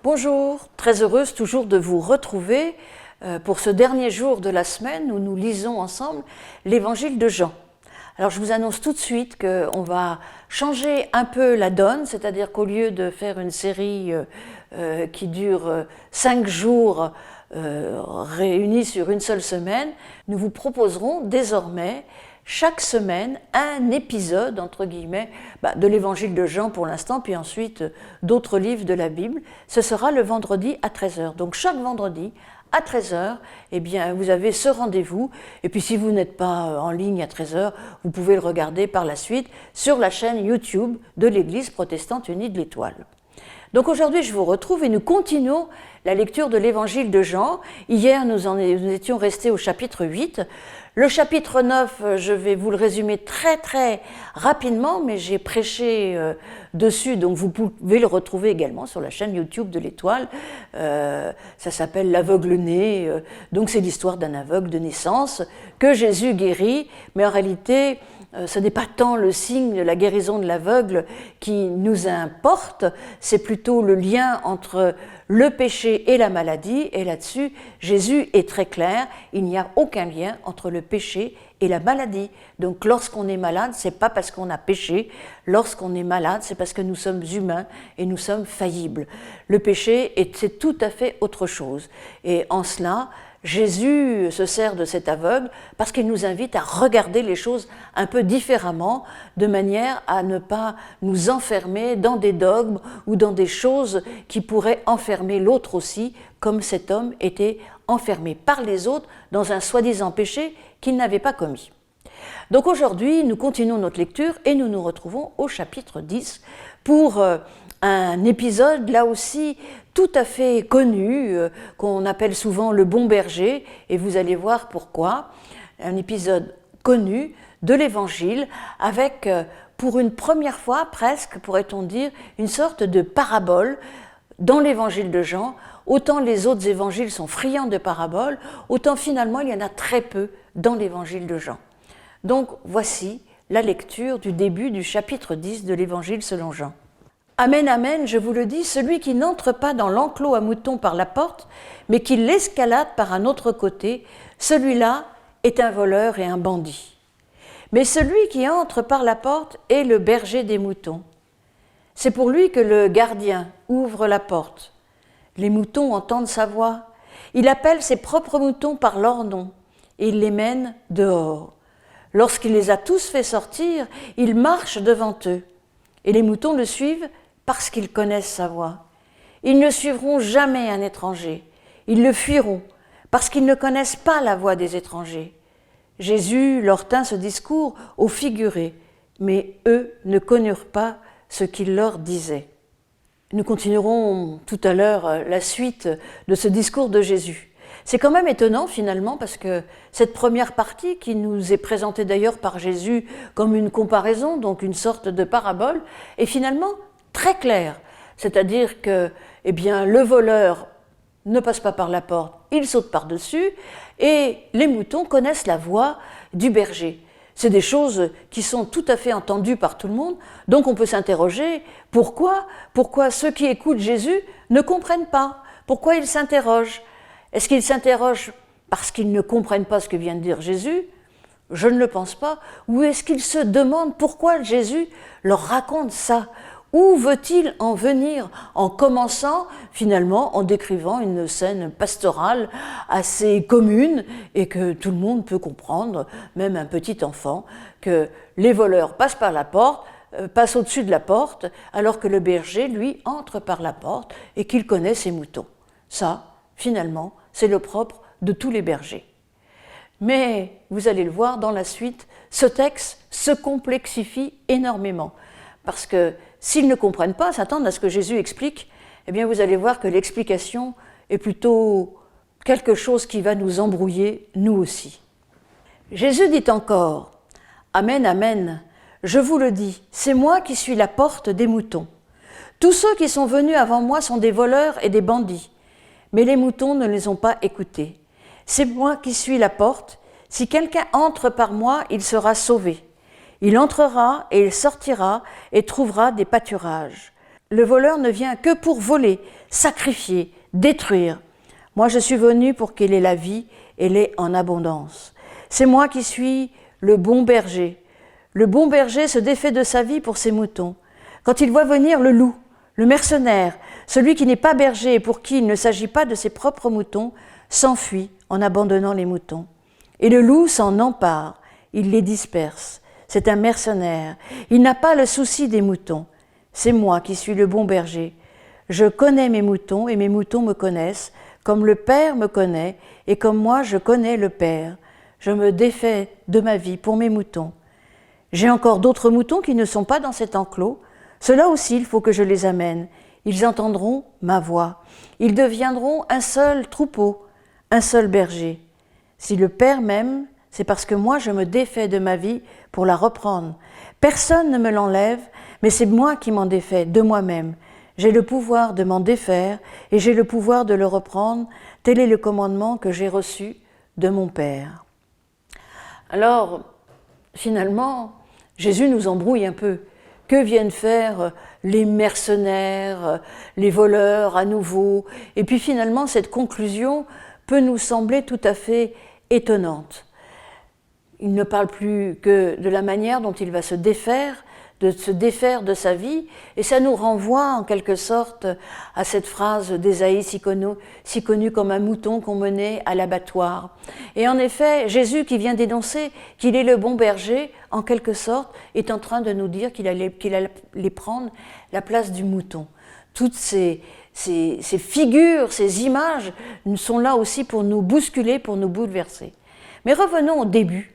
Bonjour, très heureuse toujours de vous retrouver pour ce dernier jour de la semaine où nous lisons ensemble l'évangile de Jean. Alors je vous annonce tout de suite qu'on va changer un peu la donne, c'est-à-dire qu'au lieu de faire une série qui dure 5 jours réunis sur une seule semaine, nous vous proposerons désormais chaque semaine un épisode, entre guillemets, de l'évangile de Jean pour l'instant, puis ensuite d'autres livres de la Bible. Ce sera le vendredi à 13h. Donc chaque vendredi à 13h, eh bien, vous avez ce rendez-vous. Et puis si vous n'êtes pas en ligne à 13h, vous pouvez le regarder par la suite sur la chaîne YouTube de l'Église protestante unie de l'Étoile. Donc aujourd'hui, je vous retrouve et nous continuons la lecture de l'évangile de Jean. Hier, nous étions restés au chapitre 8. Le chapitre 9, je vais vous le résumer très rapidement, mais j'ai prêché dessus, donc vous pouvez le retrouver également sur la chaîne YouTube de l'Étoile. Ça s'appelle l'aveugle-né, donc c'est l'histoire d'un aveugle de naissance que Jésus guérit, mais en réalité, ce n'est pas tant le signe de la guérison de l'aveugle qui nous importe, c'est plutôt le lien entre le péché et la maladie, et là-dessus, Jésus est très clair, il n'y a aucun lien entre le péché et la maladie. Donc lorsqu'on est malade, c'est pas parce qu'on a péché, lorsqu'on est malade, c'est parce que nous sommes humains et nous sommes faillibles. Le péché, c'est tout à fait autre chose. Et en cela, Jésus se sert de cet aveugle parce qu'il nous invite à regarder les choses un peu différemment, de manière à ne pas nous enfermer dans des dogmes ou dans des choses qui pourraient enfermer l'autre aussi, comme cet homme était enfermé par les autres dans un soi-disant péché qu'il n'avait pas commis. Donc aujourd'hui, nous continuons notre lecture et nous nous retrouvons au chapitre 10 pour un épisode là aussi tout à fait connu, qu'on appelle souvent le bon berger, et vous allez voir pourquoi. Un épisode connu de l'Évangile avec, pour une première fois presque, pourrait-on dire, une sorte de parabole dans l'Évangile de Jean. Autant les autres évangiles sont friands de paraboles, autant finalement il y en a très peu dans l'Évangile de Jean. Donc voici la lecture du début du chapitre 10 de l'Évangile selon Jean. Amen, amen, je vous le dis, celui qui n'entre pas dans l'enclos à moutons par la porte, mais qui l'escalade par un autre côté, celui-là est un voleur et un bandit. Mais celui qui entre par la porte est le berger des moutons. C'est pour lui que le gardien ouvre la porte. Les moutons entendent sa voix. Il appelle ses propres moutons par leur nom et il les mène dehors. Lorsqu'il les a tous fait sortir, il marche devant eux. Et les moutons le suivent parce qu'ils connaissent sa voix. Ils ne suivront jamais un étranger. Ils le fuiront parce qu'ils ne connaissent pas la voix des étrangers. Jésus leur tint ce discours au figuré, mais eux ne connurent pas ce qu'il leur disait. Nous continuerons tout à l'heure la suite de ce discours de Jésus. C'est quand même étonnant finalement parce que cette première partie qui nous est présentée d'ailleurs par Jésus comme une comparaison, donc une sorte de parabole, est finalement très claire. C'est-à-dire que le voleur ne passe pas par la porte, il saute par-dessus et les moutons connaissent la voix du berger. C'est des choses qui sont tout à fait entendues par tout le monde, donc on peut s'interroger pourquoi ceux qui écoutent Jésus ne comprennent pas, pourquoi ils s'interrogent. Est-ce qu'ils s'interrogent parce qu'ils ne comprennent pas ce que vient de dire Jésus ? Je ne le pense pas. Ou est-ce qu'ils se demandent pourquoi Jésus leur raconte ça ? Où veut-il en venir en commençant finalement en décrivant une scène pastorale assez commune et que tout le monde peut comprendre, même un petit enfant, que les voleurs passent par la porte, passent au-dessus de la porte, alors que le berger, lui, entre par la porte et qu'il connaît ses moutons. Ça, finalement, c'est le propre de tous les bergers. Mais, vous allez le voir dans la suite, ce texte se complexifie énormément. Parce que s'ils ne comprennent pas, s'attendent à ce que Jésus explique, eh bien vous allez voir que l'explication est plutôt quelque chose qui va nous embrouiller, nous aussi. Jésus dit encore, « Amen, amen, je vous le dis, c'est moi qui suis la porte des moutons. Tous ceux qui sont venus avant moi sont des voleurs et des bandits. Mais les moutons ne les ont pas écoutés. C'est moi qui suis la porte. Si quelqu'un entre par moi, il sera sauvé. Il entrera et il sortira et trouvera des pâturages. le voleur ne vient que pour voler, sacrifier, détruire. Moi, je suis venu pour qu'il ait la vie et l'ait en abondance. C'est moi qui suis le bon berger. Le bon berger se défait de sa vie pour ses moutons. Quand il voit venir le loup, le mercenaire, celui qui n'est pas berger et pour qui il ne s'agit pas de ses propres moutons, s'enfuit en abandonnant les moutons. Et le loup s'en empare, il les disperse. C'est un mercenaire, il n'a pas le souci des moutons. C'est moi qui suis le bon berger. Je connais mes moutons et mes moutons me connaissent, comme le Père me connaît et comme moi je connais le Père. Je me défais de ma vie pour mes moutons. J'ai encore d'autres moutons qui ne sont pas dans cet enclos. Ceux-là aussi, il faut que je les amène. Ils entendront ma voix. Ils deviendront un seul troupeau, un seul berger. Si le Père m'aime, c'est parce que moi je me défais de ma vie pour la reprendre. Personne ne me l'enlève, mais c'est moi qui m'en défais de moi-même. J'ai le pouvoir de m'en défaire et j'ai le pouvoir de le reprendre. Tel est le commandement que j'ai reçu de mon Père. Alors, finalement, Jésus nous embrouille un peu. Que viennent faire les mercenaires, les voleurs à nouveau? Et puis finalement, cette conclusion peut nous sembler tout à fait étonnante. Il ne parle plus que de la manière dont il va se défaire de sa vie, et ça nous renvoie en quelque sorte à cette phrase d'Ésaïe si connue comme un mouton qu'on menait à l'abattoir. Et en effet, Jésus qui vient dénoncer qu'il est le bon berger, en quelque sorte, est en train de nous dire qu'il allait prendre la place du mouton. Toutes ces figures, ces images sont là aussi pour nous bousculer, pour nous bouleverser. Mais revenons au début.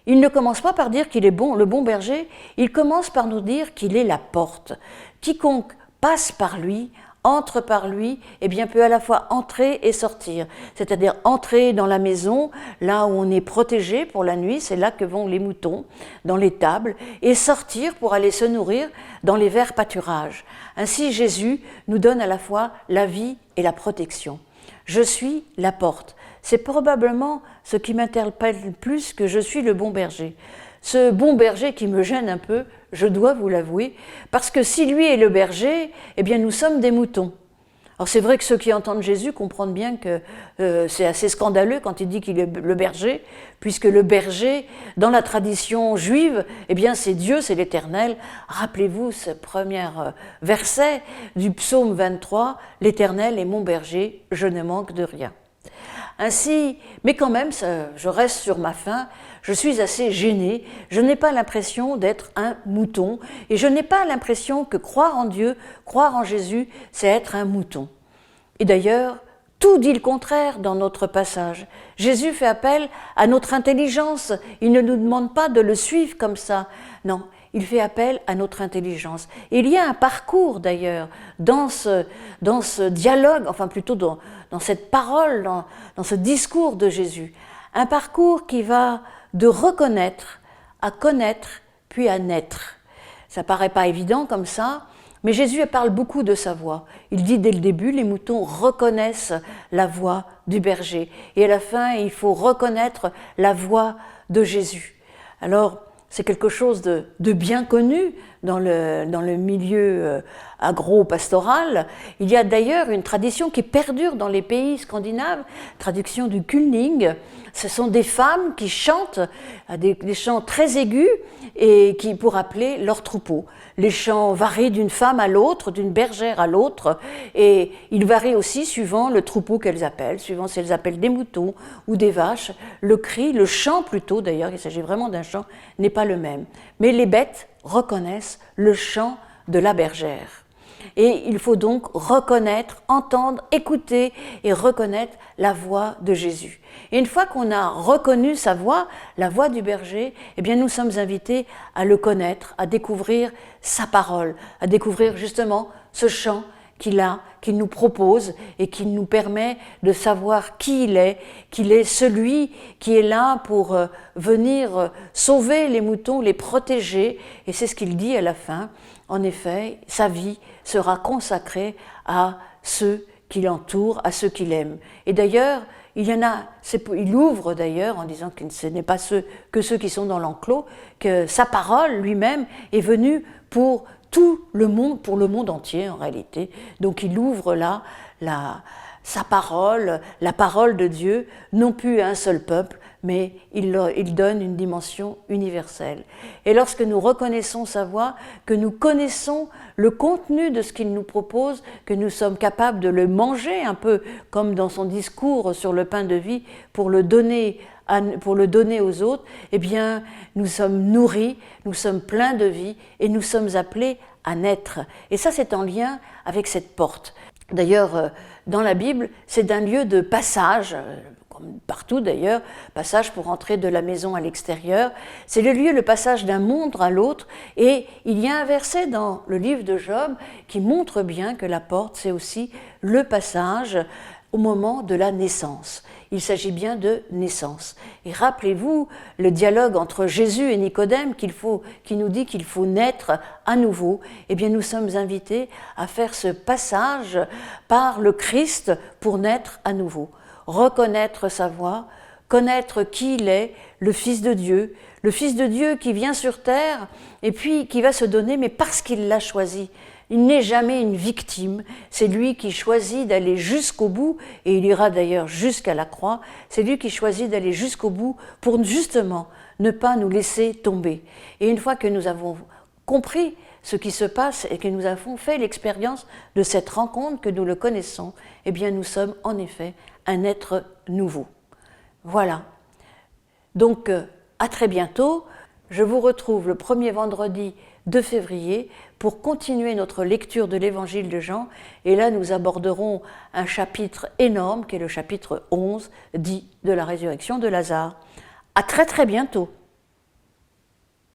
Il ne commence pas par dire qu'il est bon, le bon berger, il commence par nous dire qu'il est la porte. Quiconque passe par lui, entre par lui, eh bien peut à la fois entrer et sortir. C'est-à-dire entrer dans la maison, là où on est protégé pour la nuit, c'est là que vont les moutons, dans l'étable, et sortir pour aller se nourrir dans les verts pâturages. Ainsi Jésus nous donne à la fois la vie et la protection. Je suis la porte. C'est probablement ce qui m'interpelle le plus, que je suis le bon berger. Ce bon berger qui me gêne un peu, je dois vous l'avouer, parce que si lui est le berger, eh bien nous sommes des moutons. Alors c'est vrai que ceux qui entendent Jésus comprennent bien que c'est assez scandaleux quand il dit qu'il est le berger, puisque le berger, dans la tradition juive, eh bien c'est Dieu, c'est l'Éternel. Rappelez-vous ce premier verset du psaume 23, « L'Éternel est mon berger, je ne manque de rien ». Ainsi, mais quand même, je reste sur ma faim, je suis assez gênée, je n'ai pas l'impression d'être un mouton, et je n'ai pas l'impression que croire en Dieu, croire en Jésus, c'est être un mouton. Et d'ailleurs, tout dit le contraire dans notre passage. Jésus fait appel à notre intelligence, il ne nous demande pas de le suivre comme ça, non. Il fait appel à notre intelligence. Et il y a un parcours d'ailleurs dans ce dialogue, enfin plutôt dans cette parole, dans ce discours de Jésus. Un parcours qui va de reconnaître à connaître, puis à naître. Ça paraît pas évident comme ça, mais Jésus parle beaucoup de sa voix. Il dit dès le début, les moutons reconnaissent la voix du berger. Et à la fin, il faut reconnaître la voix de Jésus. Alors, c'est quelque chose de bien connu dans le milieu agro-pastoral. Il y a d'ailleurs une tradition qui perdure dans les pays scandinaves, traduction du kulning. Ce sont des femmes qui chantent des chants très aigus et qui pour appeler leur troupeau. Les chants varient d'une femme à l'autre, d'une bergère à l'autre, et ils varient aussi suivant le troupeau qu'elles appellent, suivant si elles appellent des moutons ou des vaches. Le cri, le chant plutôt d'ailleurs, il s'agit vraiment d'un chant, n'est pas le même. Mais les bêtes reconnaissent le chant de la bergère. Et il faut donc reconnaître, entendre, écouter et reconnaître la voix de Jésus. Et une fois qu'on a reconnu sa voix, la voix du berger, eh bien nous sommes invités à le connaître, à découvrir sa parole, à découvrir justement ce chant qu'il nous propose et qui nous permet de savoir qui qu'il est celui qui est là pour venir sauver les moutons, les protéger. Et c'est ce qu'il dit à la fin. En effet, sa vie sera consacrée à ceux qui l'entourent, à ceux qu'il aime. Et d'ailleurs, il ouvre d'ailleurs en disant que ce n'est pas que ceux qui sont dans l'enclos, que sa parole lui-même est venue pour tout le monde, pour le monde entier en réalité. Donc il ouvre là sa parole, la parole de Dieu, non plus à un seul peuple, mais il donne une dimension universelle. Et lorsque nous reconnaissons sa voix, que nous connaissons le contenu de ce qu'il nous propose, que nous sommes capables de le manger, un peu comme dans son discours sur le pain de vie, pour le donner aux autres, eh bien, nous sommes nourris, nous sommes pleins de vie et nous sommes appelés à naître. Et ça, c'est en lien avec cette porte. D'ailleurs, dans la Bible, c'est un lieu de passage, comme partout d'ailleurs, passage pour entrer de la maison à l'extérieur. C'est le passage d'un monde à l'autre. Et il y a un verset dans le livre de Job qui montre bien que la porte, c'est aussi le passage au moment de la naissance. Il s'agit bien de naissance. Et rappelez-vous le dialogue entre Jésus et Nicodème qui nous dit qu'il faut naître à nouveau. Eh bien, nous sommes invités à faire ce passage par le Christ pour naître à nouveau. Reconnaître sa voix, connaître qui il est, le Fils de Dieu qui vient sur terre et puis qui va se donner, mais parce qu'il l'a choisi. Il n'est jamais une victime, c'est lui qui choisit d'aller jusqu'au bout, et il ira d'ailleurs jusqu'à la croix, c'est lui qui choisit d'aller jusqu'au bout pour justement ne pas nous laisser tomber. Et une fois que nous avons compris ce qui se passe et que nous avons fait l'expérience de cette rencontre, que nous le connaissons, eh bien nous sommes en effet un être nouveau. Voilà. Donc à très bientôt. Je vous retrouve le premier vendredi de février pour continuer notre lecture de l'évangile de Jean. Et là, nous aborderons un chapitre énorme qui est le chapitre 11, dit de la résurrection de Lazare. À très très bientôt.